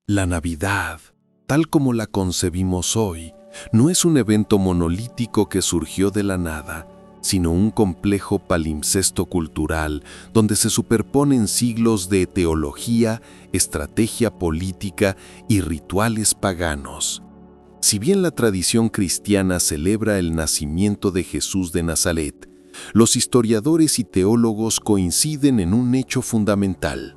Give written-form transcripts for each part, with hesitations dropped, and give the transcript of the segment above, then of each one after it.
La Navidad, tal como la concebimos hoy, no es un evento monolítico que surgió de la nada, sino un complejo palimpsesto cultural donde se superponen siglos de teología, estrategia política y rituales paganos. Si bien la tradición cristiana celebra el nacimiento de Jesús de Nazaret, los historiadores y teólogos coinciden en un hecho fundamental.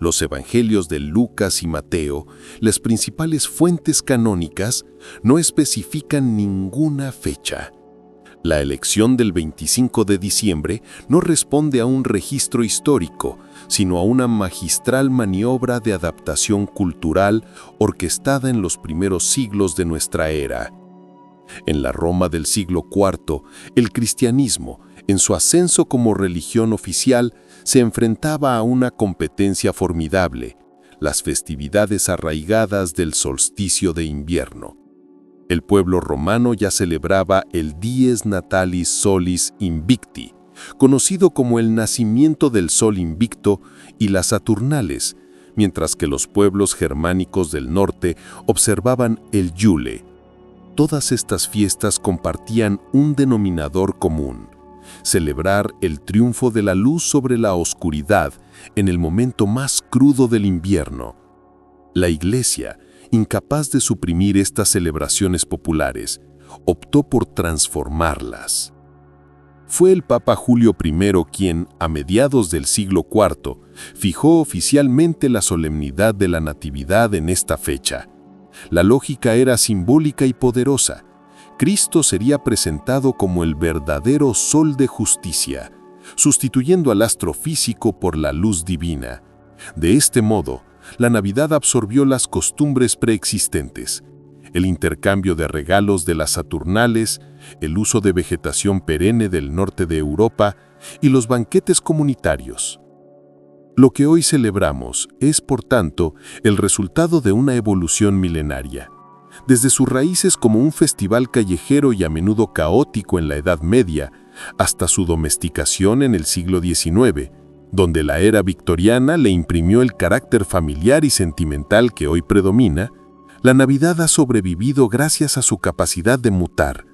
Los evangelios de Lucas y Mateo, las principales fuentes canónicas, no especifican ninguna fecha. La elección del 25 de diciembre no responde a un registro histórico, sino a una magistral maniobra de adaptación cultural orquestada en los primeros siglos de nuestra era. En la Roma del siglo IV, el cristianismo, en su ascenso como religión oficial, se enfrentaba a una competencia formidable, las festividades arraigadas del solsticio de invierno. El pueblo romano ya celebraba el Dies Natalis Solis Invicti, conocido como el nacimiento del sol invicto, y las Saturnales, mientras que los pueblos germánicos del norte observaban el Yule. Todas estas fiestas compartían un denominador común: celebrar el triunfo de la luz sobre la oscuridad en el momento más crudo del invierno. La Iglesia, incapaz de suprimir estas celebraciones populares, optó por transformarlas. Fue el Papa Julio I quien, a mediados del siglo IV, fijó oficialmente la solemnidad de la Natividad en esta fecha. La lógica era simbólica y poderosa. Cristo sería presentado como el verdadero sol de justicia, sustituyendo al astro físico por la luz divina. De este modo, la Navidad absorbió las costumbres preexistentes: el intercambio de regalos de las Saturnales, el uso de vegetación perenne del norte de Europa y los banquetes comunitarios. Lo que hoy celebramos es, por tanto, el resultado de una evolución milenaria. Desde sus raíces como un festival callejero y a menudo caótico en la Edad Media, hasta su domesticación en el siglo XIX, donde la era victoriana le imprimió el carácter familiar y sentimental que hoy predomina, la Navidad ha sobrevivido gracias a su capacidad de mutar.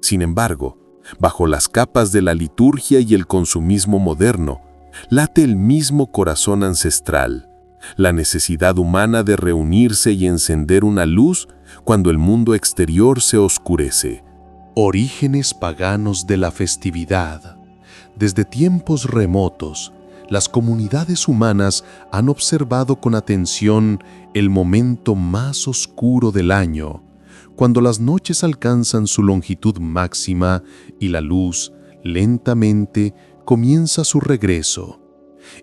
Sin embargo, bajo las capas de la liturgia y el consumismo moderno, late el mismo corazón ancestral, la necesidad humana de reunirse y encender una luz cuando el mundo exterior se oscurece. Orígenes paganos de la festividad. Desde tiempos remotos, las comunidades humanas han observado con atención el momento más oscuro del año, cuando las noches alcanzan su longitud máxima y la luz, lentamente, comienza su regreso.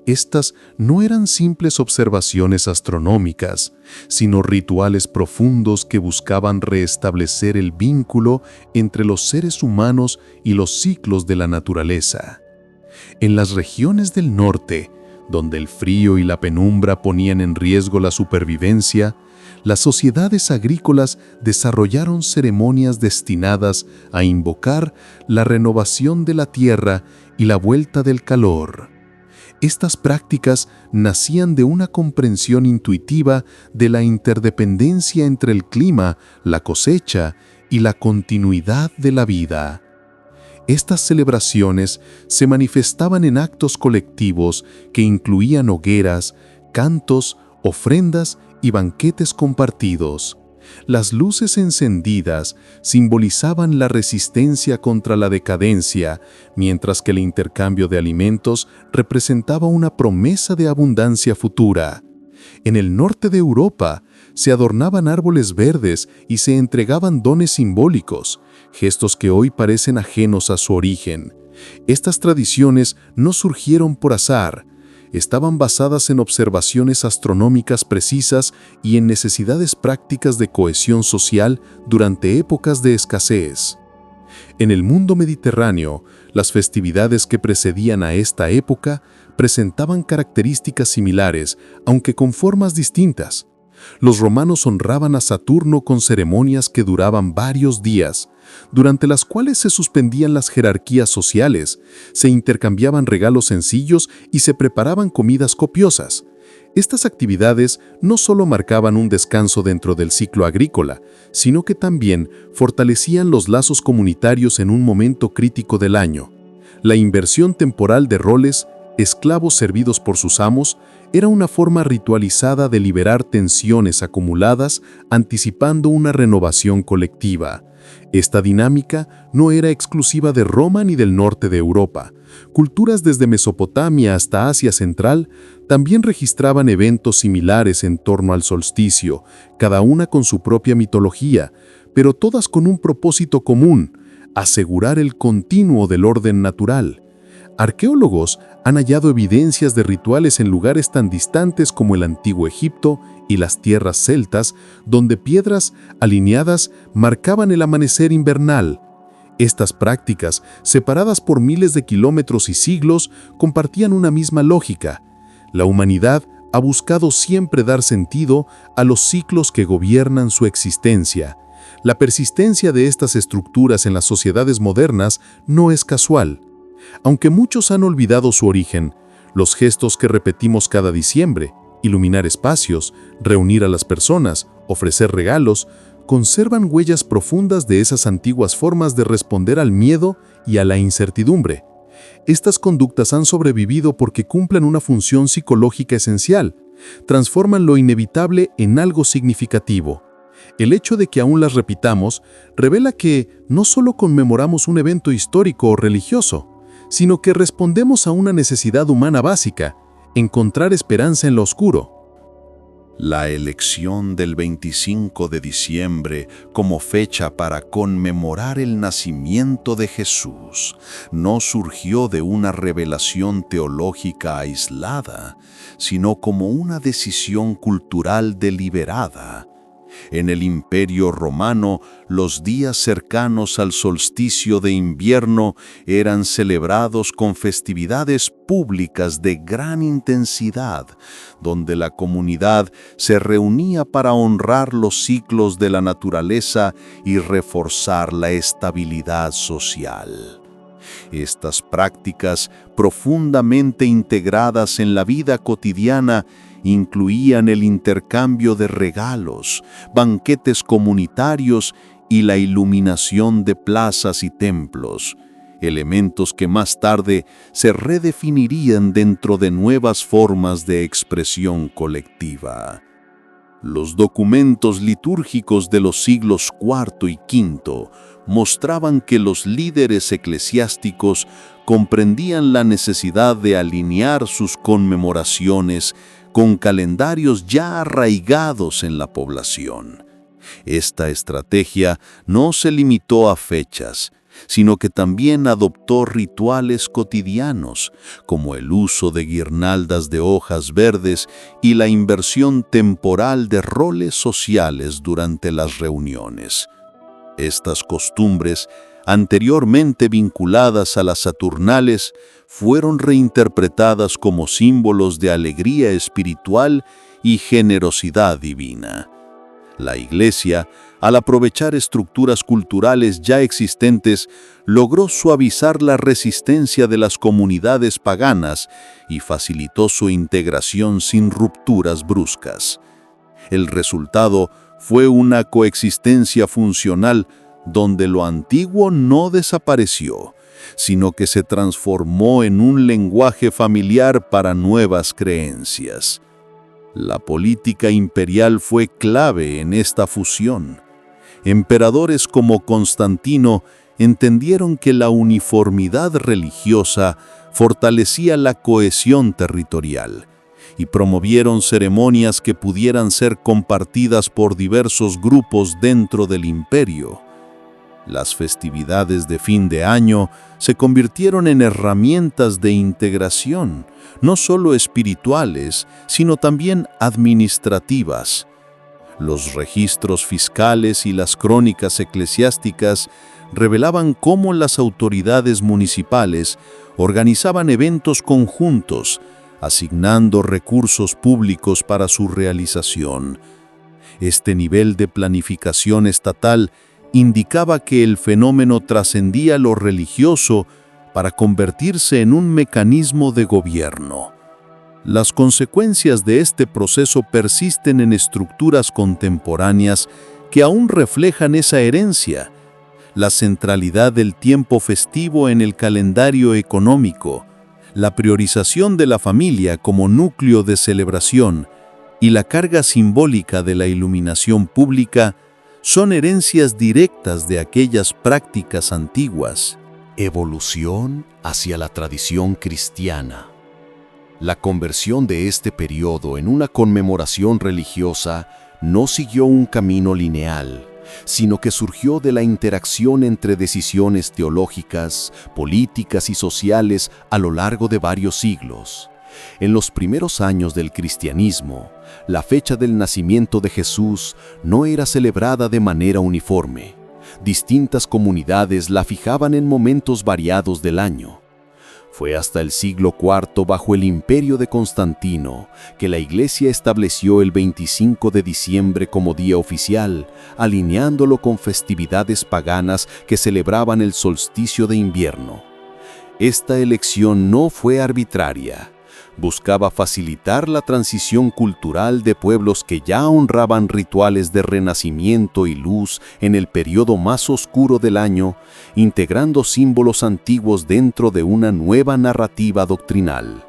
Estas no eran simples observaciones astronómicas, sino rituales profundos que buscaban restablecer el vínculo entre los seres humanos y los ciclos de la naturaleza. En las regiones del norte, donde el frío y la penumbra ponían en riesgo la supervivencia, las sociedades agrícolas desarrollaron ceremonias destinadas a invocar la renovación de la tierra y la vuelta del calor. Estas prácticas nacían de una comprensión intuitiva de la interdependencia entre el clima, la cosecha y la continuidad de la vida. Estas celebraciones se manifestaban en actos colectivos que incluían hogueras, cantos, ofrendas y banquetes compartidos. Las luces encendidas simbolizaban la resistencia contra la decadencia, mientras que el intercambio de alimentos representaba una promesa de abundancia futura. En el norte de Europa se adornaban árboles verdes y se entregaban dones simbólicos, gestos que hoy parecen ajenos a su origen. Estas tradiciones no surgieron por azar. Estaban basadas en observaciones astronómicas precisas y en necesidades prácticas de cohesión social durante épocas de escasez. En el mundo mediterráneo, las festividades que precedían a esta época presentaban características similares, aunque con formas distintas. Los romanos honraban a Saturno con ceremonias que duraban varios días, durante las cuales se suspendían las jerarquías sociales, se intercambiaban regalos sencillos y se preparaban comidas copiosas. Estas actividades no solo marcaban un descanso dentro del ciclo agrícola, sino que también fortalecían los lazos comunitarios en un momento crítico del año. La inversión temporal de roles, esclavos servidos por sus amos, era una forma ritualizada de liberar tensiones acumuladas, anticipando una renovación colectiva. Esta dinámica no era exclusiva de Roma ni del norte de Europa. Culturas desde Mesopotamia hasta Asia Central también registraban eventos similares en torno al solsticio, cada una con su propia mitología, pero todas con un propósito común: asegurar el continuo del orden natural. Arqueólogos han hallado evidencias de rituales en lugares tan distantes como el antiguo Egipto y las tierras celtas, donde piedras alineadas marcaban el amanecer invernal. Estas prácticas, separadas por miles de kilómetros y siglos, compartían una misma lógica. La humanidad ha buscado siempre dar sentido a los ciclos que gobiernan su existencia. La persistencia de estas estructuras en las sociedades modernas no es casual. Aunque muchos han olvidado su origen, los gestos que repetimos cada diciembre, iluminar espacios, reunir a las personas, ofrecer regalos, conservan huellas profundas de esas antiguas formas de responder al miedo y a la incertidumbre. Estas conductas han sobrevivido porque cumplen una función psicológica esencial, transforman lo inevitable en algo significativo. El hecho de que aún las repitamos revela que no solo conmemoramos un evento histórico o religioso, sino que respondemos a una necesidad humana básica: encontrar esperanza en lo oscuro. La elección del 25 de diciembre como fecha para conmemorar el nacimiento de Jesús no surgió de una revelación teológica aislada, sino como una decisión cultural deliberada. En el Imperio Romano, los días cercanos al solsticio de invierno eran celebrados con festividades públicas de gran intensidad, donde la comunidad se reunía para honrar los ciclos de la naturaleza y reforzar la estabilidad social. Estas prácticas, profundamente integradas en la vida cotidiana, incluían el intercambio de regalos, banquetes comunitarios y la iluminación de plazas y templos, elementos que más tarde se redefinirían dentro de nuevas formas de expresión colectiva. Los documentos litúrgicos de los siglos IV y V mostraban que los líderes eclesiásticos comprendían la necesidad de alinear sus conmemoraciones con calendarios ya arraigados en la población. Esta estrategia no se limitó a fechas, sino que también adoptó rituales cotidianos, como el uso de guirnaldas de hojas verdes y la inversión temporal de roles sociales durante las reuniones. Estas costumbres, anteriormente vinculadas a las Saturnales, fueron reinterpretadas como símbolos de alegría espiritual y generosidad divina. La Iglesia, al aprovechar estructuras culturales ya existentes, logró suavizar la resistencia de las comunidades paganas y facilitó su integración sin rupturas bruscas. El resultado fue una coexistencia funcional donde lo antiguo no desapareció, sino que se transformó en un lenguaje familiar para nuevas creencias. La política imperial fue clave en esta fusión. Emperadores como Constantino entendieron que la uniformidad religiosa fortalecía la cohesión territorial y promovieron ceremonias que pudieran ser compartidas por diversos grupos dentro del imperio. Las festividades de fin de año se convirtieron en herramientas de integración, no solo espirituales, sino también administrativas. Los registros fiscales y las crónicas eclesiásticas revelaban cómo las autoridades municipales organizaban eventos conjuntos, asignando recursos públicos para su realización. Este nivel de planificación estatal indicaba que el fenómeno trascendía lo religioso para convertirse en un mecanismo de gobierno. Las consecuencias de este proceso persisten en estructuras contemporáneas que aún reflejan esa herencia. La centralidad del tiempo festivo en el calendario económico, la priorización de la familia como núcleo de celebración y la carga simbólica de la iluminación pública son herencias directas de aquellas prácticas antiguas. Evolución hacia la tradición cristiana. La conversión de este periodo en una conmemoración religiosa no siguió un camino lineal, sino que surgió de la interacción entre decisiones teológicas, políticas y sociales a lo largo de varios siglos. En los primeros años del cristianismo, la fecha del nacimiento de Jesús no era celebrada de manera uniforme. Distintas comunidades la fijaban en momentos variados del año. Fue hasta el siglo IV, bajo el imperio de Constantino, que la Iglesia estableció el 25 de diciembre como día oficial, alineándolo con festividades paganas que celebraban el solsticio de invierno. Esta elección no fue arbitraria. Buscaba facilitar la transición cultural de pueblos que ya honraban rituales de renacimiento y luz en el periodo más oscuro del año, integrando símbolos antiguos dentro de una nueva narrativa doctrinal.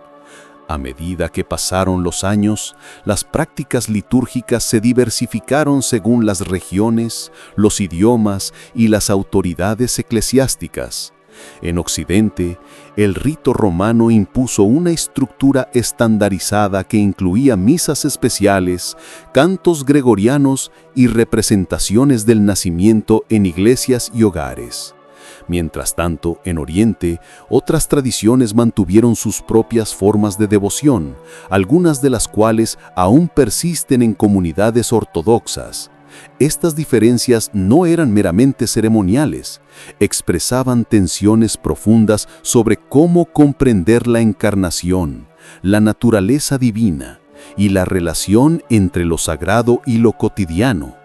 A medida que pasaron los años, las prácticas litúrgicas se diversificaron según las regiones, los idiomas y las autoridades eclesiásticas. En Occidente, el rito romano impuso una estructura estandarizada que incluía misas especiales, cantos gregorianos y representaciones del nacimiento en iglesias y hogares. Mientras tanto, en Oriente, otras tradiciones mantuvieron sus propias formas de devoción, algunas de las cuales aún persisten en comunidades ortodoxas. Estas diferencias no eran meramente ceremoniales, expresaban tensiones profundas sobre cómo comprender la encarnación, la naturaleza divina y la relación entre lo sagrado y lo cotidiano.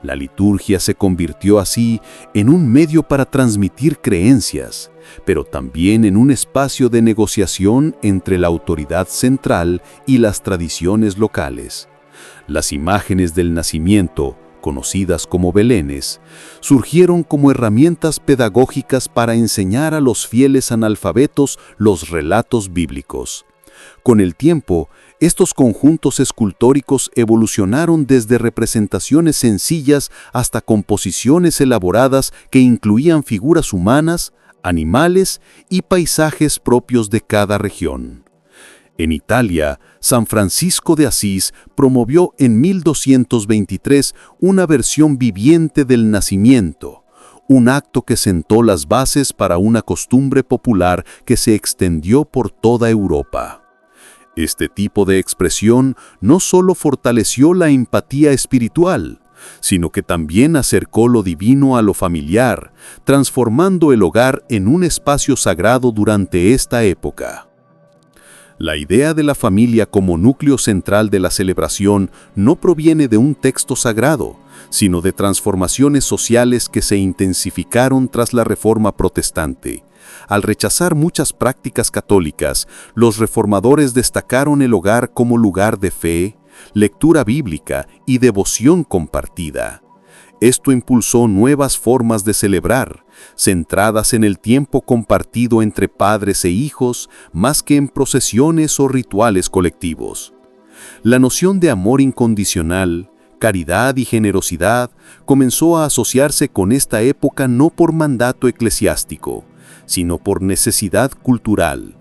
La liturgia se convirtió así en un medio para transmitir creencias, pero también en un espacio de negociación entre la autoridad central y las tradiciones locales. Las imágenes del nacimiento, conocidas como belenes, surgieron como herramientas pedagógicas para enseñar a los fieles analfabetos los relatos bíblicos. Con el tiempo, estos conjuntos escultóricos evolucionaron desde representaciones sencillas hasta composiciones elaboradas que incluían figuras humanas, animales y paisajes propios de cada región. En Italia, San Francisco de Asís promovió en 1223 una versión viviente del nacimiento, un acto que sentó las bases para una costumbre popular que se extendió por toda Europa. Este tipo de expresión no solo fortaleció la empatía espiritual, sino que también acercó lo divino a lo familiar, transformando el hogar en un espacio sagrado durante esta época. La idea de la familia como núcleo central de la celebración no proviene de un texto sagrado, sino de transformaciones sociales que se intensificaron tras la Reforma Protestante. Al rechazar muchas prácticas católicas, los reformadores destacaron el hogar como lugar de fe, lectura bíblica y devoción compartida. Esto impulsó nuevas formas de celebrar, centradas en el tiempo compartido entre padres e hijos, más que en procesiones o rituales colectivos. La noción de amor incondicional, caridad y generosidad comenzó a asociarse con esta época no por mandato eclesiástico, sino por necesidad cultural.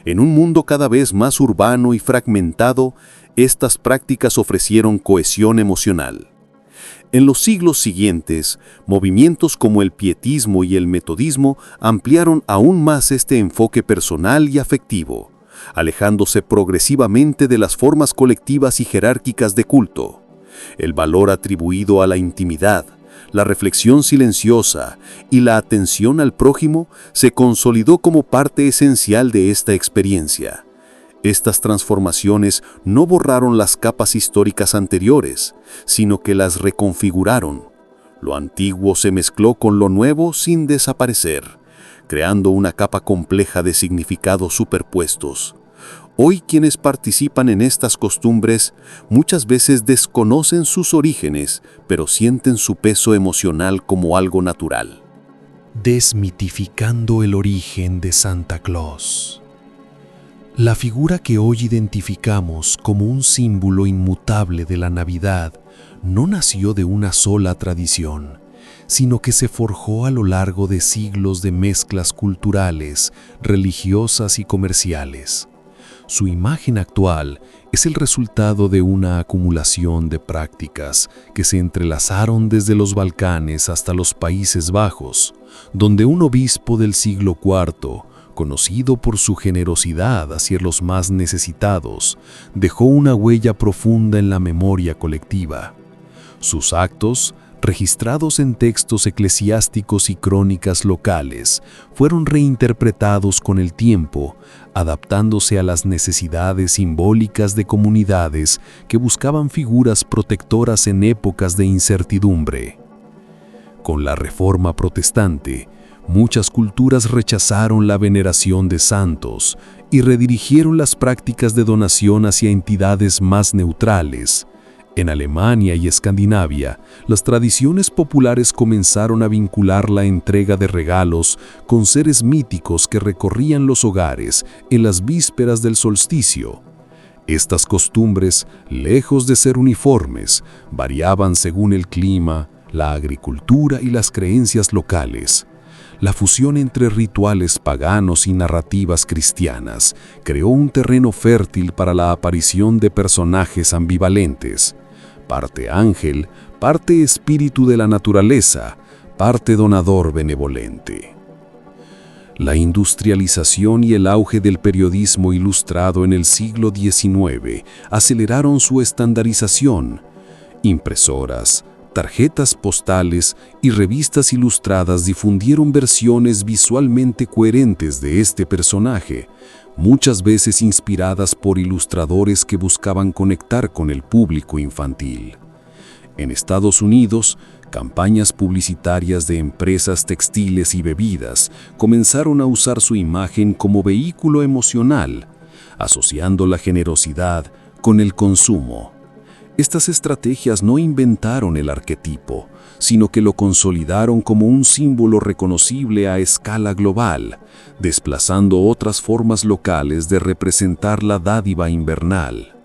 En un mundo cada vez más urbano y fragmentado, estas prácticas ofrecieron cohesión emocional. En los siglos siguientes, movimientos como el pietismo y el metodismo ampliaron aún más este enfoque personal y afectivo, alejándose progresivamente de las formas colectivas y jerárquicas de culto. El valor atribuido a la intimidad, la reflexión silenciosa y la atención al prójimo se consolidó como parte esencial de esta experiencia. Estas transformaciones no borraron las capas históricas anteriores, sino que las reconfiguraron. Lo antiguo se mezcló con lo nuevo sin desaparecer, creando una capa compleja de significados superpuestos. Hoy quienes participan en estas costumbres muchas veces desconocen sus orígenes, pero sienten su peso emocional como algo natural. Desmitificando el origen de Santa Claus. La figura que hoy identificamos como un símbolo inmutable de la Navidad no nació de una sola tradición, sino que se forjó a lo largo de siglos de mezclas culturales, religiosas y comerciales. Su imagen actual es el resultado de una acumulación de prácticas que se entrelazaron desde los Balcanes hasta los Países Bajos, donde un obispo del siglo IV, conocido por su generosidad hacia los más necesitados, dejó una huella profunda en la memoria colectiva. Sus actos, registrados en textos eclesiásticos y crónicas locales, fueron reinterpretados con el tiempo, adaptándose a las necesidades simbólicas de comunidades que buscaban figuras protectoras en épocas de incertidumbre. Con la Reforma Protestante, muchas culturas rechazaron la veneración de santos y redirigieron las prácticas de donación hacia entidades más neutrales. En Alemania y Escandinavia, las tradiciones populares comenzaron a vincular la entrega de regalos con seres míticos que recorrían los hogares en las vísperas del solsticio. Estas costumbres, lejos de ser uniformes, variaban según el clima, la agricultura y las creencias locales. La fusión entre rituales paganos y narrativas cristianas creó un terreno fértil para la aparición de personajes ambivalentes, parte ángel, parte espíritu de la naturaleza, parte donador benevolente. La industrialización y el auge del periodismo ilustrado en el siglo XIX aceleraron su estandarización. Impresoras, tarjetas postales y revistas ilustradas difundieron versiones visualmente coherentes de este personaje, muchas veces inspiradas por ilustradores que buscaban conectar con el público infantil. En Estados Unidos, campañas publicitarias de empresas textiles y bebidas comenzaron a usar su imagen como vehículo emocional, asociando la generosidad con el consumo. Estas estrategias no inventaron el arquetipo, sino que lo consolidaron como un símbolo reconocible a escala global, desplazando otras formas locales de representar la dádiva invernal.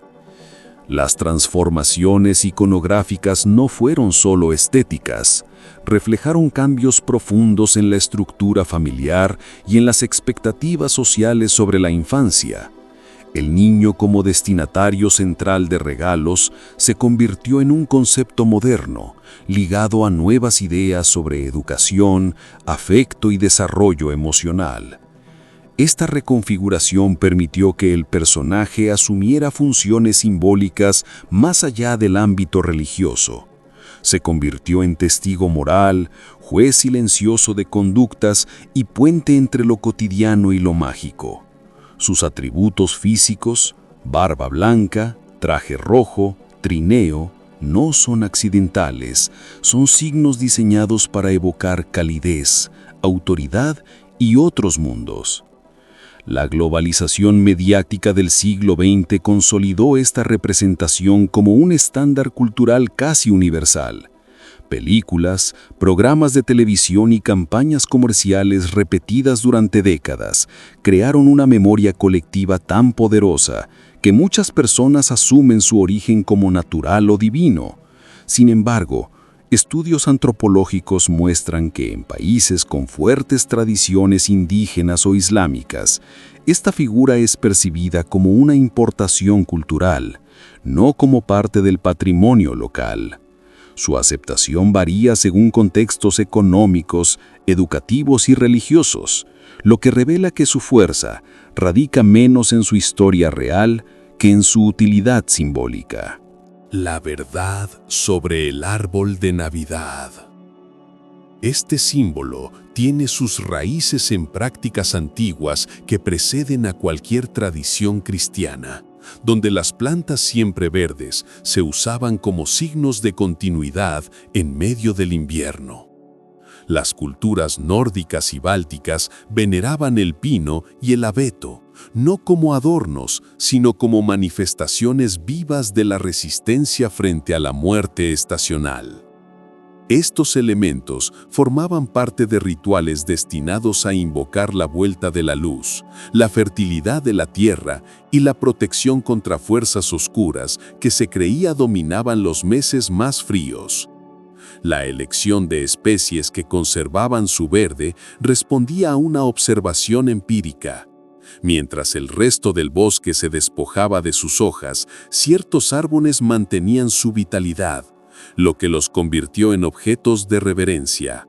Las transformaciones iconográficas no fueron solo estéticas, reflejaron cambios profundos en la estructura familiar y en las expectativas sociales sobre la infancia. El niño como destinatario central de regalos se convirtió en un concepto moderno, ligado a nuevas ideas sobre educación, afecto y desarrollo emocional. Esta reconfiguración permitió que el personaje asumiera funciones simbólicas más allá del ámbito religioso. Se convirtió en testigo moral, juez silencioso de conductas y puente entre lo cotidiano y lo mágico. Sus atributos físicos, barba blanca, traje rojo, trineo, no son accidentales, son signos diseñados para evocar calidez, autoridad y otros mundos. La globalización mediática del siglo XX consolidó esta representación como un estándar cultural casi universal. Películas, programas de televisión y campañas comerciales repetidas durante décadas crearon una memoria colectiva tan poderosa que muchas personas asumen su origen como natural o divino. Sin embargo, estudios antropológicos muestran que en países con fuertes tradiciones indígenas o islámicas, esta figura es percibida como una importación cultural, no como parte del patrimonio local. Su aceptación varía según contextos económicos, educativos y religiosos, lo que revela que su fuerza radica menos en su historia real que en su utilidad simbólica. La verdad sobre el árbol de Navidad. Este símbolo tiene sus raíces en prácticas antiguas que preceden a cualquier tradición cristiana, donde las plantas siempre verdes se usaban como signos de continuidad en medio del invierno. Las culturas nórdicas y bálticas veneraban el pino y el abeto, no como adornos, sino como manifestaciones vivas de la resistencia frente a la muerte estacional. Estos elementos formaban parte de rituales destinados a invocar la vuelta de la luz, la fertilidad de la tierra y la protección contra fuerzas oscuras que se creía dominaban los meses más fríos. La elección de especies que conservaban su verde respondía a una observación empírica. Mientras el resto del bosque se despojaba de sus hojas, ciertos árboles mantenían su vitalidad, lo que los convirtió en objetos de reverencia.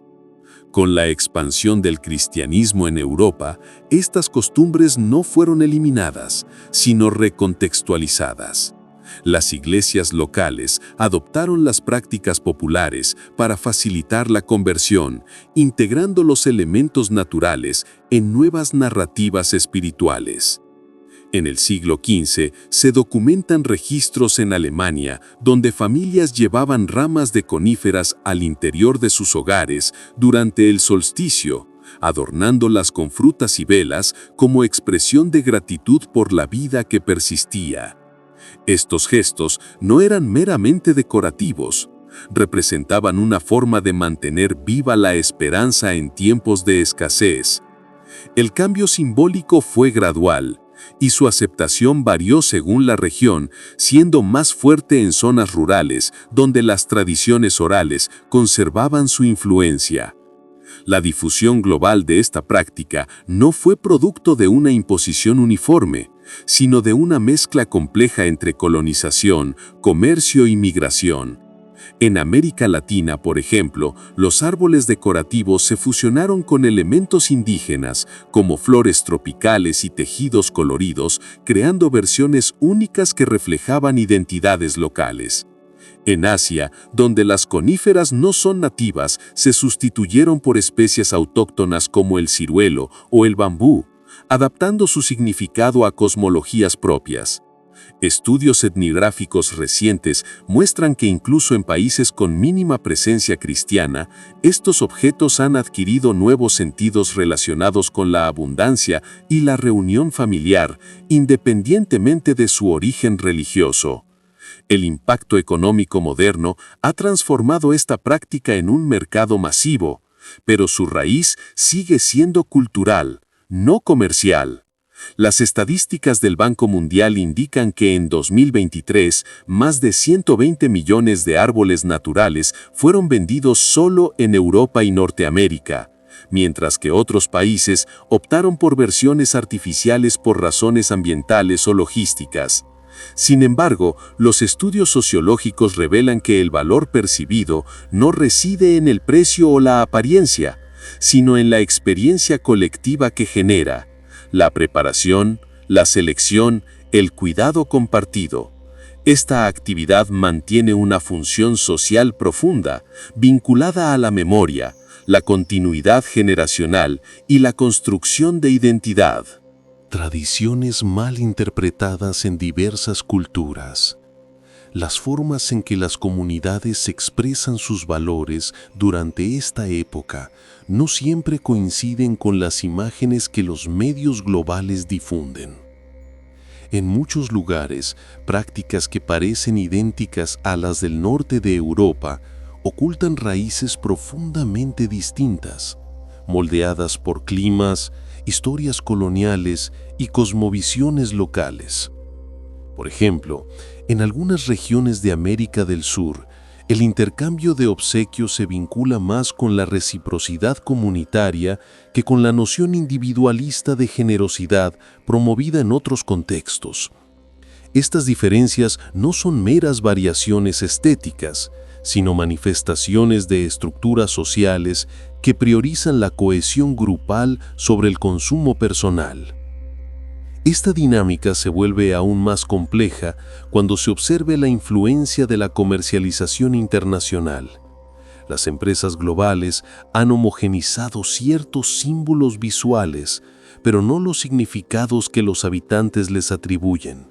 Con la expansión del cristianismo en Europa, estas costumbres no fueron eliminadas, sino recontextualizadas. Las iglesias locales adoptaron las prácticas populares para facilitar la conversión, integrando los elementos naturales en nuevas narrativas espirituales. En el siglo XV se documentan registros en Alemania donde familias llevaban ramas de coníferas al interior de sus hogares durante el solsticio, adornándolas con frutas y velas como expresión de gratitud por la vida que persistía. Estos gestos no eran meramente decorativos, representaban una forma de mantener viva la esperanza en tiempos de escasez. El cambio simbólico fue gradual, y su aceptación varió según la región, siendo más fuerte en zonas rurales, donde las tradiciones orales conservaban su influencia. La difusión global de esta práctica no fue producto de una imposición uniforme, sino de una mezcla compleja entre colonización, comercio y migración. En América Latina, por ejemplo, los árboles decorativos se fusionaron con elementos indígenas, como flores tropicales y tejidos coloridos, creando versiones únicas que reflejaban identidades locales. En Asia, donde las coníferas no son nativas, se sustituyeron por especies autóctonas como el ciruelo o el bambú, adaptando su significado a cosmologías propias. Estudios etnográficos recientes muestran que incluso en países con mínima presencia cristiana, estos objetos han adquirido nuevos sentidos relacionados con la abundancia y la reunión familiar, independientemente de su origen religioso. El impacto económico moderno ha transformado esta práctica en un mercado masivo, pero su raíz sigue siendo cultural, no comercial. Las estadísticas del Banco Mundial indican que en 2023, más de 120 millones de árboles naturales fueron vendidos solo en Europa y Norteamérica, mientras que otros países optaron por versiones artificiales por razones ambientales o logísticas. Sin embargo, los estudios sociológicos revelan que el valor percibido no reside en el precio o la apariencia, sino en la experiencia colectiva que genera. La preparación, la selección, el cuidado compartido. Esta actividad mantiene una función social profunda, vinculada a la memoria, la continuidad generacional y la construcción de identidad. Tradiciones mal interpretadas en diversas culturas. Las formas en que las comunidades expresan sus valores durante esta época no siempre coinciden con las imágenes que los medios globales difunden. En muchos lugares, prácticas que parecen idénticas a las del norte de Europa ocultan raíces profundamente distintas, moldeadas por climas, historias coloniales y cosmovisiones locales. Por ejemplo, en algunas regiones de América del Sur, el intercambio de obsequios se vincula más con la reciprocidad comunitaria que con la noción individualista de generosidad promovida en otros contextos. Estas diferencias no son meras variaciones estéticas, sino manifestaciones de estructuras sociales que priorizan la cohesión grupal sobre el consumo personal. Esta dinámica se vuelve aún más compleja cuando se observe la influencia de la comercialización internacional. Las empresas globales han homogeneizado ciertos símbolos visuales, pero no los significados que los habitantes les atribuyen.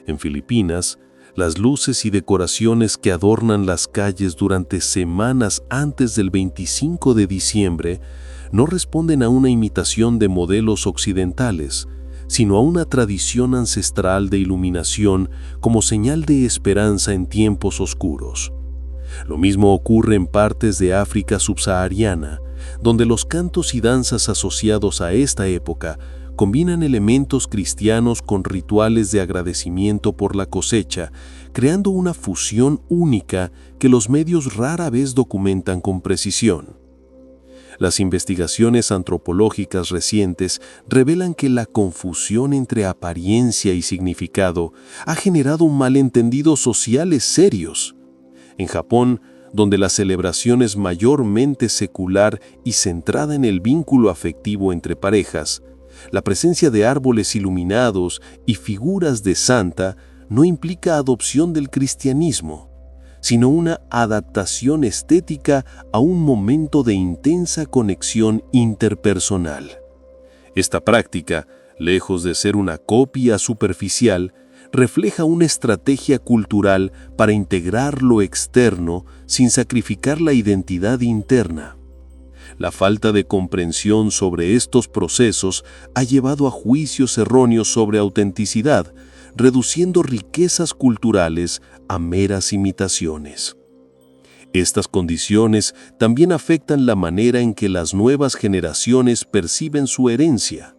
En Filipinas, Las luces y decoraciones que adornan las calles durante semanas antes del 25 de diciembre no responden a una imitación de modelos occidentales, sino a una tradición ancestral de iluminación como señal de esperanza en tiempos oscuros. Lo mismo ocurre en partes de África subsahariana, donde los cantos y danzas asociados a esta época combinan elementos cristianos con rituales de agradecimiento por la cosecha, creando una fusión única que los medios rara vez documentan con precisión. Las investigaciones antropológicas recientes revelan que la confusión entre apariencia y significado ha generado malentendidos sociales serios. En Japón, donde la celebración es mayormente secular y centrada en el vínculo afectivo entre parejas, la presencia de árboles iluminados y figuras de santa no implica adopción del cristianismo, sino una adaptación estética a un momento de intensa conexión interpersonal. Esta práctica, lejos de ser una copia superficial, refleja una estrategia cultural para integrar lo externo sin sacrificar la identidad interna. La falta de comprensión sobre estos procesos ha llevado a juicios erróneos sobre autenticidad, reduciendo riquezas culturales a meras imitaciones. Estas condiciones también afectan la manera en que las nuevas generaciones perciben su herencia.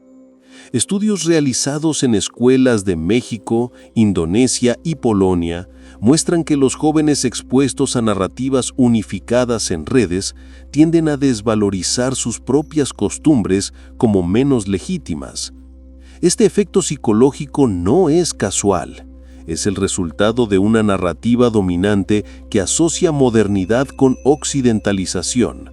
Estudios realizados en escuelas de México, Indonesia y Polonia muestran que los jóvenes expuestos a narrativas unificadas en redes tienden a desvalorizar sus propias costumbres como menos legítimas. Este efecto psicológico no es casual, es el resultado de una narrativa dominante que asocia modernidad con occidentalización.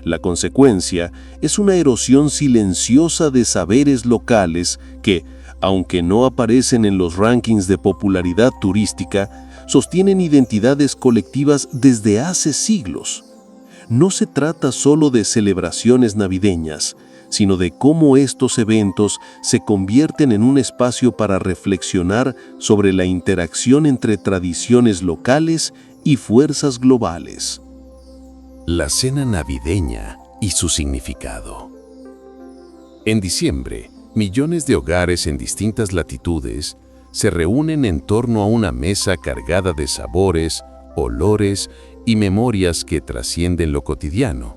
La consecuencia es una erosión silenciosa de saberes locales que, aunque no aparecen en los rankings de popularidad turística, sostienen identidades colectivas desde hace siglos. No se trata solo de celebraciones navideñas, sino de cómo estos eventos se convierten en un espacio para reflexionar sobre la interacción entre tradiciones locales y fuerzas globales. La cena navideña y su significado. En diciembre, millones de hogares en distintas latitudes se reúnen en torno a una mesa cargada de sabores, olores y memorias que trascienden lo cotidiano.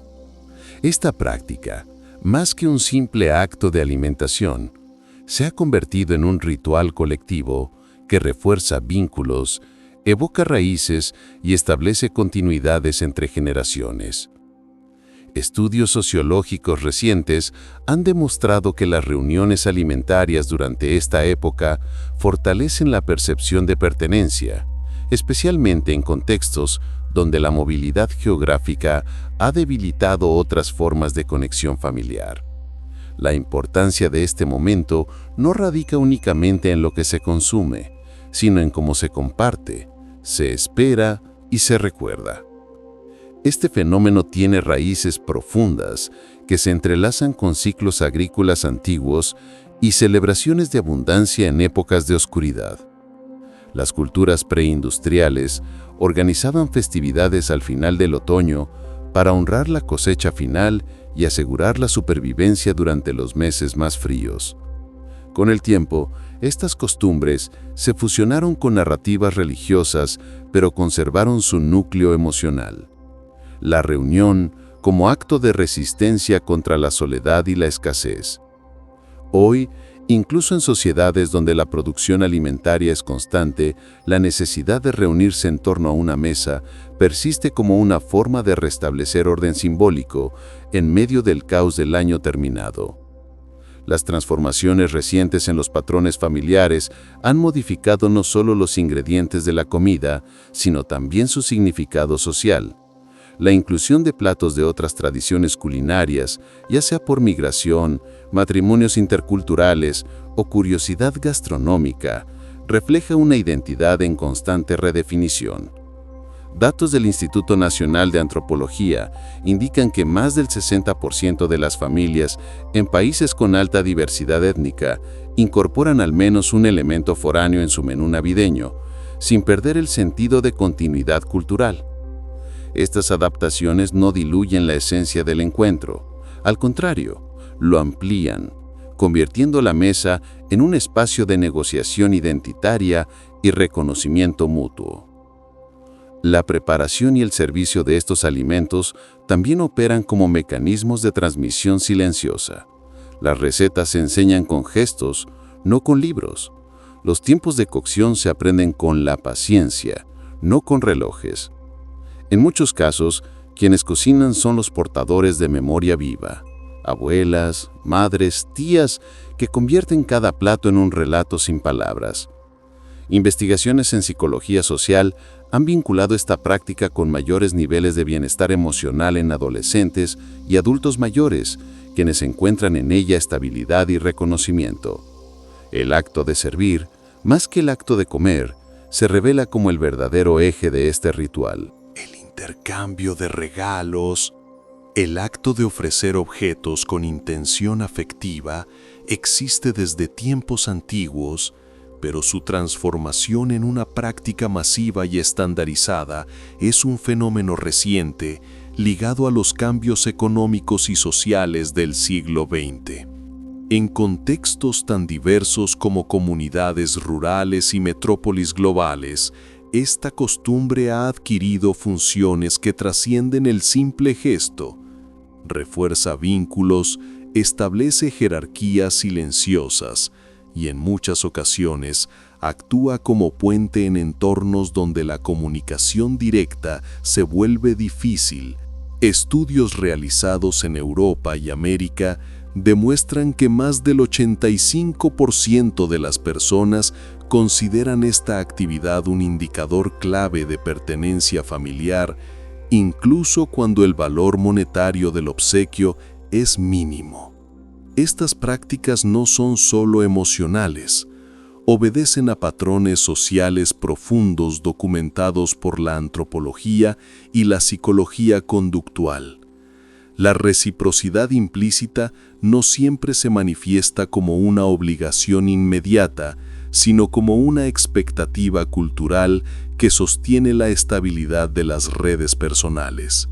Esta práctica, más que un simple acto de alimentación, se ha convertido en un ritual colectivo que refuerza vínculos, evoca raíces y establece continuidades entre generaciones. Estudios sociológicos recientes han demostrado que las reuniones alimentarias durante esta época fortalecen la percepción de pertenencia, especialmente en contextos donde la movilidad geográfica ha debilitado otras formas de conexión familiar. La importancia de este momento no radica únicamente en lo que se consume, sino en cómo se comparte, se espera y se recuerda. Este fenómeno tiene raíces profundas que se entrelazan con ciclos agrícolas antiguos y celebraciones de abundancia en épocas de oscuridad. Las culturas preindustriales organizaban festividades al final del otoño para honrar la cosecha final y asegurar la supervivencia durante los meses más fríos. Con el tiempo, estas costumbres se fusionaron con narrativas religiosas, pero conservaron su núcleo emocional. La reunión como acto de resistencia contra la soledad y la escasez. Hoy, incluso en sociedades donde la producción alimentaria es constante, la necesidad de reunirse en torno a una mesa persiste como una forma de restablecer orden simbólico en medio del caos del año terminado. Las transformaciones recientes en los patrones familiares han modificado no solo los ingredientes de la comida, sino también su significado social. La inclusión de platos de otras tradiciones culinarias, ya sea por migración, matrimonios interculturales o curiosidad gastronómica, refleja una identidad en constante redefinición. Datos del Instituto Nacional de Antropología indican que más del 60% de las familias en países con alta diversidad étnica incorporan al menos un elemento foráneo en su menú navideño, sin perder el sentido de continuidad cultural. Estas adaptaciones no diluyen la esencia del encuentro, al contrario, lo amplían, convirtiendo la mesa en un espacio de negociación identitaria y reconocimiento mutuo. La preparación y el servicio de estos alimentos también operan como mecanismos de transmisión silenciosa. Las recetas se enseñan con gestos, no con libros. Los tiempos de cocción se aprenden con la paciencia, no con relojes. En muchos casos, quienes cocinan son los portadores de memoria viva. Abuelas, madres, tías, que convierten cada plato en un relato sin palabras. Investigaciones en psicología social han vinculado esta práctica con mayores niveles de bienestar emocional en adolescentes y adultos mayores, quienes encuentran en ella estabilidad y reconocimiento. El acto de servir, más que el acto de comer, se revela como el verdadero eje de este ritual. El intercambio de regalos, el acto de ofrecer objetos con intención afectiva, existe desde tiempos antiguos, pero su transformación en una práctica masiva y estandarizada es un fenómeno reciente ligado a los cambios económicos y sociales del siglo XX. En contextos tan diversos como comunidades rurales y metrópolis globales, esta costumbre ha adquirido funciones que trascienden el simple gesto, refuerza vínculos, establece jerarquías silenciosas, y en muchas ocasiones actúa como puente en entornos donde la comunicación directa se vuelve difícil. Estudios realizados en Europa y América demuestran que más del 85% de las personas consideran esta actividad un indicador clave de pertenencia familiar, incluso cuando el valor monetario del obsequio es mínimo. Estas prácticas no son solo emocionales, obedecen a patrones sociales profundos documentados por la antropología y la psicología conductual. La reciprocidad implícita no siempre se manifiesta como una obligación inmediata, sino como una expectativa cultural que sostiene la estabilidad de las redes personales.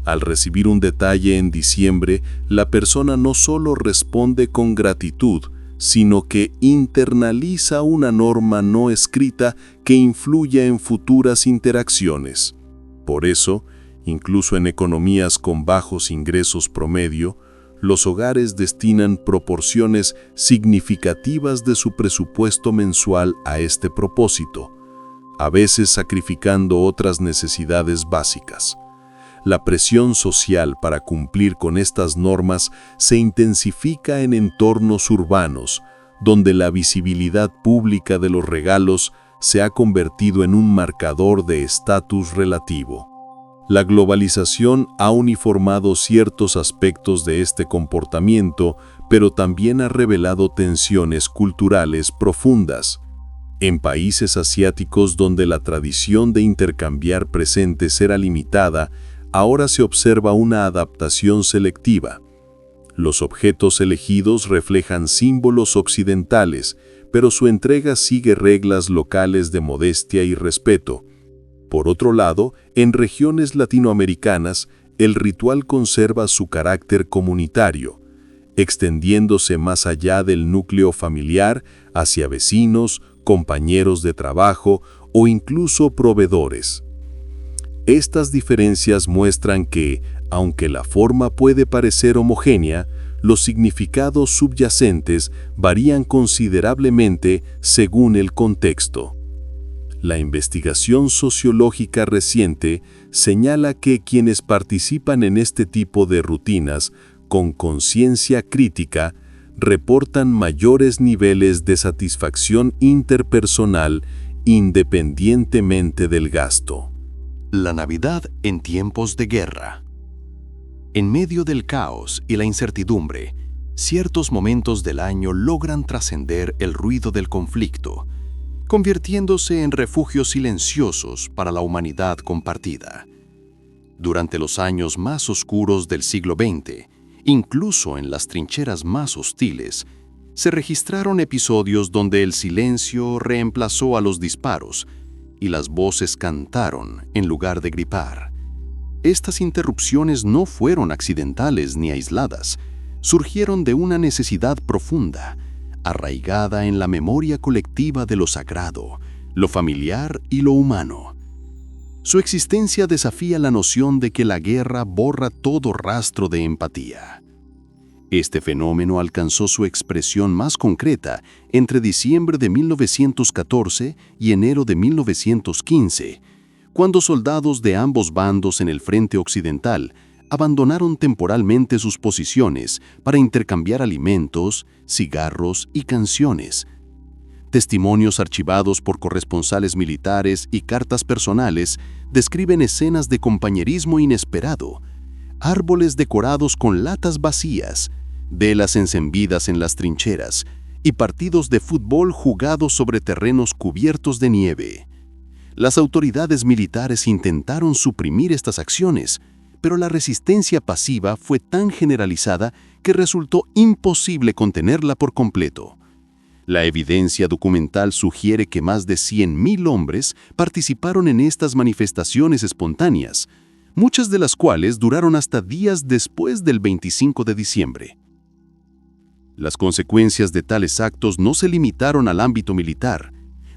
Al recibir un detalle en diciembre, la persona no solo responde con gratitud, sino que internaliza una norma no escrita que influye en futuras interacciones. Por eso, incluso en economías con bajos ingresos promedio, los hogares destinan proporciones significativas de su presupuesto mensual a este propósito, a veces sacrificando otras necesidades básicas. La presión social para cumplir con estas normas se intensifica en entornos urbanos, donde la visibilidad pública de los regalos se ha convertido en un marcador de estatus relativo. La globalización ha uniformado ciertos aspectos de este comportamiento, pero también ha revelado tensiones culturales profundas. En países asiáticos donde la tradición de intercambiar presentes era limitada, ahora se observa una adaptación selectiva. Los objetos elegidos reflejan símbolos occidentales, pero su entrega sigue reglas locales de modestia y respeto. Por otro lado, en regiones latinoamericanas, el ritual conserva su carácter comunitario, extendiéndose más allá del núcleo familiar hacia vecinos, compañeros de trabajo o incluso proveedores. Estas diferencias muestran que, aunque la forma puede parecer homogénea, los significados subyacentes varían considerablemente según el contexto. La investigación sociológica reciente señala que quienes participan en este tipo de rutinas con conciencia crítica reportan mayores niveles de satisfacción interpersonal independientemente del gasto. La Navidad en tiempos de guerra. En medio del caos y la incertidumbre, ciertos momentos del año logran trascender el ruido del conflicto, convirtiéndose en refugios silenciosos para la humanidad compartida. Durante los años más oscuros del siglo XX, incluso en las trincheras más hostiles, se registraron episodios donde el silencio reemplazó a los disparos, y las voces cantaron en lugar de gripar. Estas interrupciones no fueron accidentales ni aisladas, surgieron de una necesidad profunda, arraigada en la memoria colectiva de lo sagrado, lo familiar y lo humano. Su existencia desafía la noción de que la guerra borra todo rastro de empatía. Este fenómeno alcanzó su expresión más concreta entre diciembre de 1914 y enero de 1915, cuando soldados de ambos bandos en el frente occidental abandonaron temporalmente sus posiciones para intercambiar alimentos, cigarros y canciones. Testimonios archivados por corresponsales militares y cartas personales describen escenas de compañerismo inesperado, árboles decorados con latas vacías, velas encendidas en las trincheras y partidos de fútbol jugados sobre terrenos cubiertos de nieve. Las autoridades militares intentaron suprimir estas acciones, pero la resistencia pasiva fue tan generalizada que resultó imposible contenerla por completo. La evidencia documental sugiere que más de 100.000 hombres participaron en estas manifestaciones espontáneas, muchas de las cuales duraron hasta días después del 25 de diciembre. Las consecuencias de tales actos no se limitaron al ámbito militar.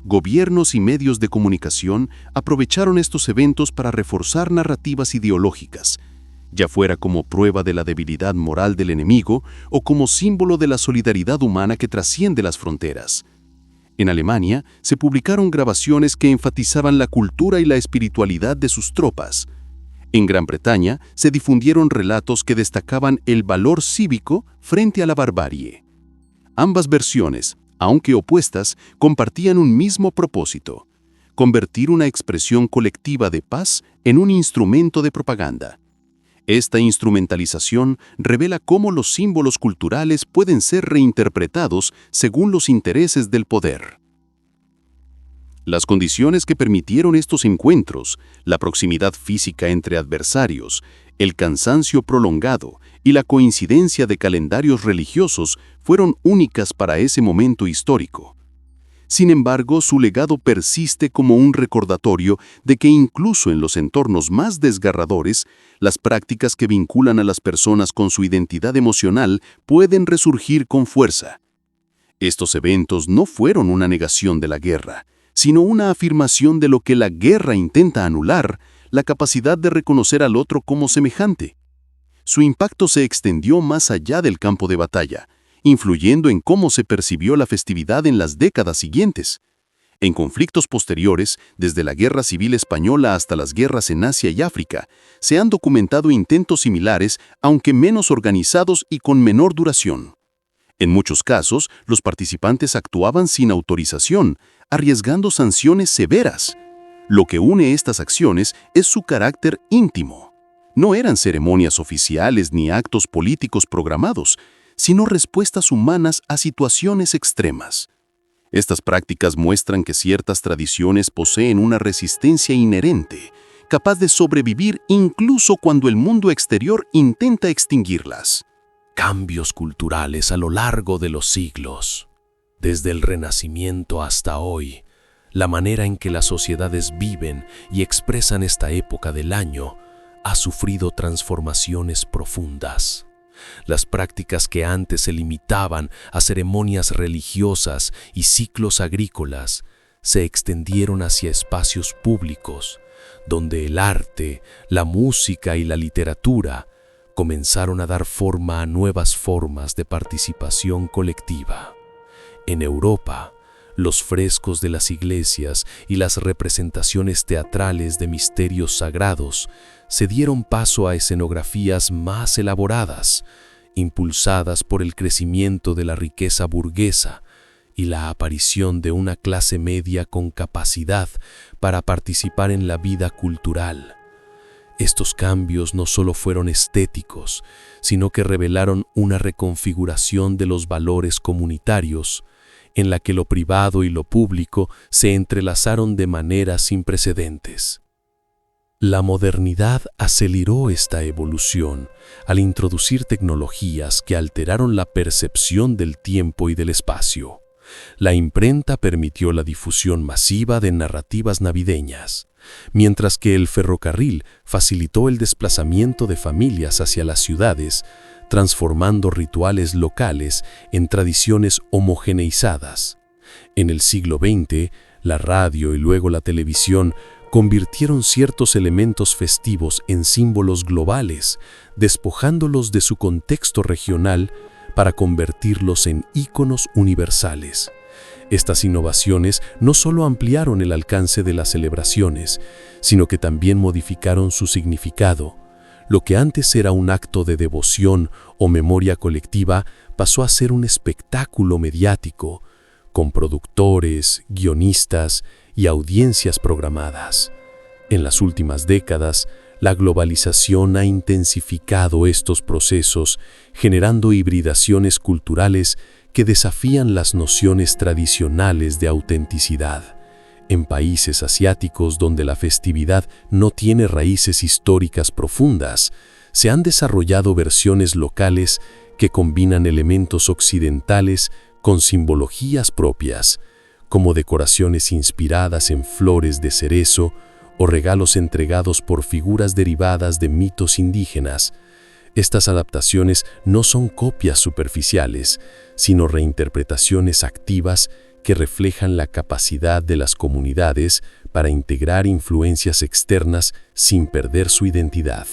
Gobiernos y medios de comunicación aprovecharon estos eventos para reforzar narrativas ideológicas, ya fuera como prueba de la debilidad moral del enemigo o como símbolo de la solidaridad humana que trasciende las fronteras. En Alemania se publicaron grabaciones que enfatizaban la cultura y la espiritualidad de sus tropas. En Gran Bretaña se difundieron relatos que destacaban el valor cívico frente a la barbarie. Ambas versiones, aunque opuestas, compartían un mismo propósito: convertir una expresión colectiva de paz en un instrumento de propaganda. Esta instrumentalización revela cómo los símbolos culturales pueden ser reinterpretados según los intereses del poder. Las condiciones que permitieron estos encuentros, la proximidad física entre adversarios, el cansancio prolongado y la coincidencia de calendarios religiosos fueron únicas para ese momento histórico. Sin embargo, su legado persiste como un recordatorio de que incluso en los entornos más desgarradores, las prácticas que vinculan a las personas con su identidad emocional pueden resurgir con fuerza. Estos eventos no fueron una negación de la guerra, sino una afirmación de lo que la guerra intenta anular: la capacidad de reconocer al otro como semejante. Su impacto se extendió más allá del campo de batalla, influyendo en cómo se percibió la festividad en las décadas siguientes. En conflictos posteriores, desde la Guerra Civil Española hasta las guerras en Asia y África, se han documentado intentos similares, aunque menos organizados y con menor duración. En muchos casos, los participantes actuaban sin autorización, arriesgando sanciones severas. Lo que une estas acciones es su carácter íntimo. No eran ceremonias oficiales ni actos políticos programados, sino respuestas humanas a situaciones extremas. Estas prácticas muestran que ciertas tradiciones poseen una resistencia inherente, capaz de sobrevivir incluso cuando el mundo exterior intenta extinguirlas. Cambios culturales a lo largo de los siglos. Desde el Renacimiento hasta hoy, la manera en que las sociedades viven y expresan esta época del año ha sufrido transformaciones profundas. Las prácticas que antes se limitaban a ceremonias religiosas y ciclos agrícolas se extendieron hacia espacios públicos, donde el arte, la música y la literatura comenzaron a dar forma a nuevas formas de participación colectiva. En Europa, los frescos de las iglesias y las representaciones teatrales de misterios sagrados se dieron paso a escenografías más elaboradas, impulsadas por el crecimiento de la riqueza burguesa y la aparición de una clase media con capacidad para participar en la vida cultural. Estos cambios no solo fueron estéticos, sino que revelaron una reconfiguración de los valores comunitarios, en la que lo privado y lo público se entrelazaron de manera sin precedentes. La modernidad aceleró esta evolución al introducir tecnologías que alteraron la percepción del tiempo y del espacio, La imprenta permitió la difusión masiva de narrativas navideñas, mientras que el ferrocarril facilitó el desplazamiento de familias hacia las ciudades, transformando rituales locales en tradiciones homogeneizadas. En el siglo XX, la radio y luego la televisión convirtieron ciertos elementos festivos en símbolos globales, despojándolos de su contexto regional para convertirlos en íconos universales. Estas innovaciones no solo ampliaron el alcance de las celebraciones, sino que también modificaron su significado. Lo que antes era un acto de devoción o memoria colectiva pasó a ser un espectáculo mediático, con productores, guionistas y audiencias programadas. En las últimas décadas, la globalización ha intensificado estos procesos, generando hibridaciones culturales que desafían las nociones tradicionales de autenticidad. En países asiáticos donde la festividad no tiene raíces históricas profundas, se han desarrollado versiones locales que combinan elementos occidentales con simbologías propias, como decoraciones inspiradas en flores de cerezo o regalos entregados por figuras derivadas de mitos indígenas. Estas adaptaciones no son copias superficiales, sino reinterpretaciones activas que reflejan la capacidad de las comunidades para integrar influencias externas sin perder su identidad.